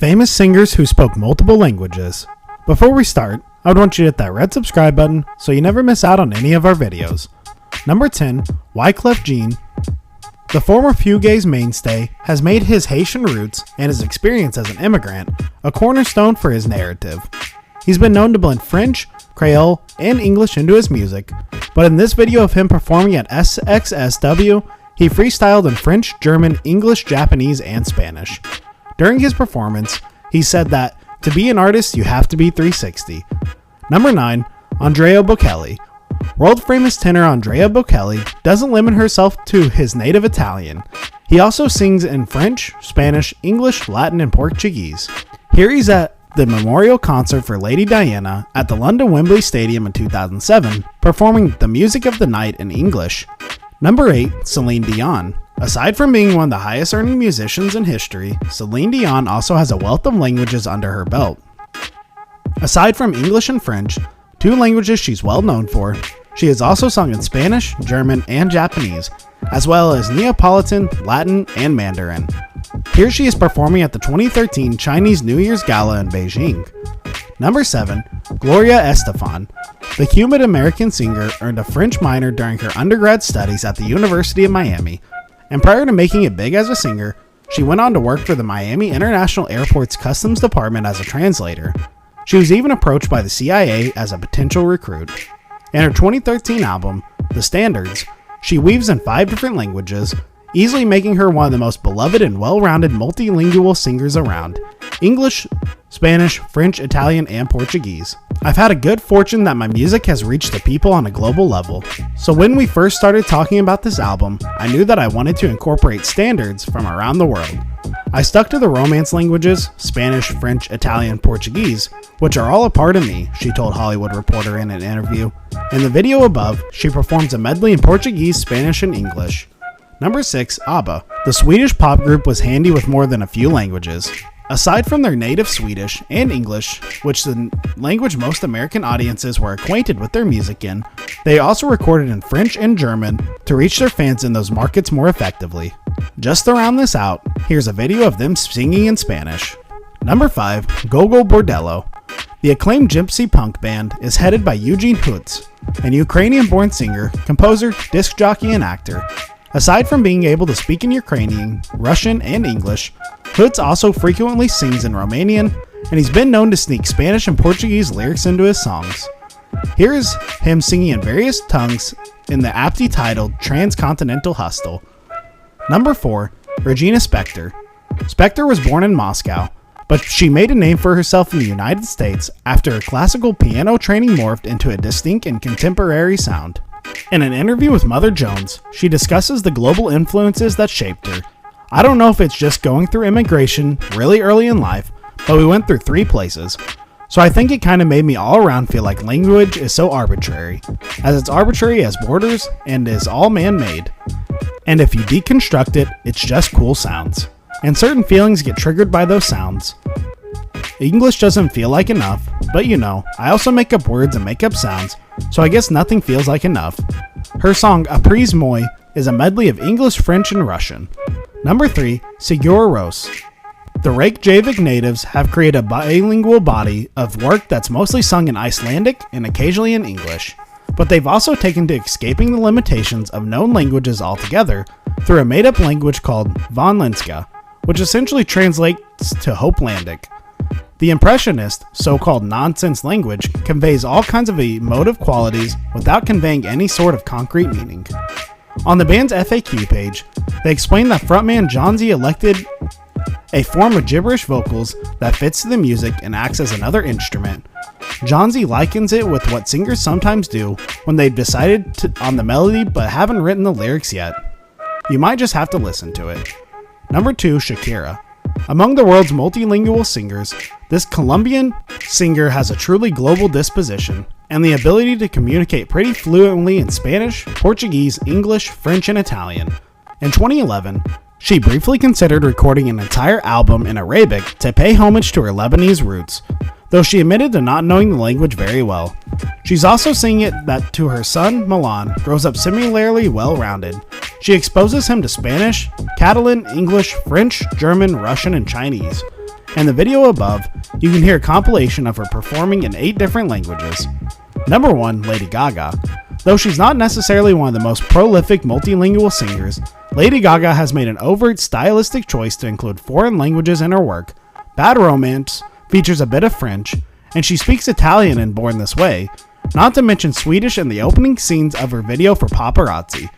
Famous singers who spoke multiple languages. Before we start, I would want you to hit that red subscribe button so you never miss out on any of our videos. Number 10, Wyclef Jean. The former Fugazi mainstay has made his Haitian roots and his experience as an immigrant a cornerstone for his narrative. He's been known to blend French, Creole, and English into his music, but in this video of him performing at SXSW, he freestyled in French, German, English, Japanese, and Spanish. During his performance, he said that to be an artist, you have to be 360. Number 9, Andrea Bocelli. World-famous tenor Andrea Bocelli doesn't limit herself to his native Italian. He also sings in French, Spanish, English, Latin, and Portuguese. Here he's at the memorial concert for Lady Diana at the London Wembley Stadium in 2007, performing the music of the night in English. Number 8, Celine Dion. Aside from being one of the highest earning musicians in history, Celine Dion also has a wealth of languages under her belt. Aside from English and French, two languages she's well known for, she has also sung in Spanish, German, and Japanese, as well as Neapolitan, Latin, and Mandarin. Here she is performing at the 2013 Chinese New Year's Gala in Beijing. Number 7, Gloria Estefan. The Cuban-American singer earned a French minor during her undergrad studies at the University of Miami, and prior to making it big as a singer, she went on to work for the Miami International Airport's Customs Department as a translator. She was even approached by the CIA as a potential recruit. In her 2013 album, The Standards, she weaves in 5 different languages, easily making her one of the most beloved and well-rounded multilingual singers around: English, Spanish, French, Italian, and Portuguese. I've had a good fortune that my music has reached the people on a global level. So when we first started talking about this album, I knew that I wanted to incorporate standards from around the world. I stuck to the Romance languages, Spanish, French, Italian, Portuguese, which are all a part of me, she told Hollywood Reporter in an interview. In the video above, she performs a medley in Portuguese, Spanish, and English. Number 6, ABBA. The Swedish pop group was handy with more than a few languages. Aside from their native Swedish and English, which the language most American audiences were acquainted with their music in, they also recorded in French and German to reach their fans in those markets more effectively. Just to round this out, here's a video of them singing in Spanish. Number 5, Gogol Bordello. The acclaimed gypsy punk band is headed by Eugene Hutz, an Ukrainian-born singer, composer, disc jockey, and actor. Aside from being able to speak in Ukrainian, Russian, and English, Hutz also frequently sings in Romanian, and he's been known to sneak Spanish and Portuguese lyrics into his songs. Here is him singing in various tongues in the aptly titled Transcontinental Hustle. Number 4, Regina Spektor. Spektor was born in Moscow, but she made a name for herself in the United States after her classical piano training morphed into a distinct and contemporary sound. In an interview with Mother Jones, she discusses the global influences that shaped her. I don't know if it's just going through immigration really early in life, but we went through 3 places. So I think it kind of made me all around feel like language is so arbitrary, as it's arbitrary as borders and is all man-made. And if you deconstruct it, it's just cool sounds. And certain feelings get triggered by those sounds. English doesn't feel like enough, but you know, I also make up words and make up sounds, so I guess nothing feels like enough. Her song Apres Moi is a medley of English, French, and Russian. Number 3, Sigur Rós. The Reykjavik natives have created a bilingual body of work that's mostly sung in Icelandic and occasionally in English, but they've also taken to escaping the limitations of known languages altogether through a made-up language called Vonlenska, which essentially translates to Hopelandic. The Impressionist, so-called nonsense language, conveys all kinds of emotive qualities without conveying any sort of concrete meaning. On the band's FAQ page, they explain that frontman John Z elected a form of gibberish vocals that fits to the music and acts as another instrument. John Z likens it with what singers sometimes do when they've decided on the melody but haven't written the lyrics yet. You might just have to listen to it. Number 2, Shakira. Among the world's multilingual singers, this Colombian singer has a truly global disposition and the ability to communicate pretty fluently in Spanish, Portuguese, English, French, and Italian. In 2011, she briefly considered recording an entire album in Arabic to pay homage to her Lebanese roots, though she admitted to not knowing the language very well. She's also saying it that to her son, Milan, grows up similarly well-rounded. She exposes him to Spanish, Catalan, English, French, German, Russian, and Chinese. In the video above, you can hear a compilation of her performing in 8 different languages. Number 1, Lady Gaga. Though she's not necessarily one of the most prolific multilingual singers, Lady Gaga has made an overt stylistic choice to include foreign languages in her work. Bad Romance features a bit of French, and she speaks Italian in Born This Way, not to mention Swedish in the opening scenes of her video for Paparazzi,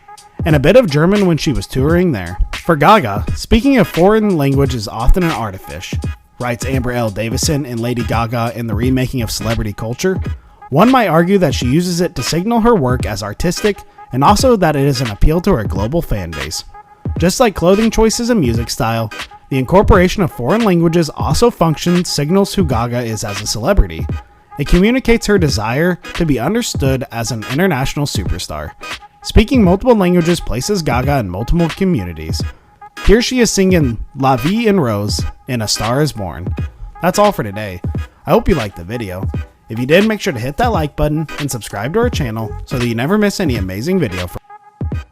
and a bit of German when she was touring there. For Gaga, speaking a foreign language is often an artifice, writes Amber L. Davison in Lady Gaga in the Remaking of Celebrity Culture. One might argue that she uses it to signal her work as artistic, and also that it is an appeal to her global fan base. Just like clothing choices and music style, the incorporation of foreign languages also signals who Gaga is as a celebrity. It communicates her desire to be understood as an international superstar. Speaking multiple languages places Gaga in multiple communities. Here she is singing La Vie en Rose in A Star Is Born. That's all for today. I hope you liked the video. If you did, make sure to hit that like button and subscribe to our channel so that you never miss any amazing video from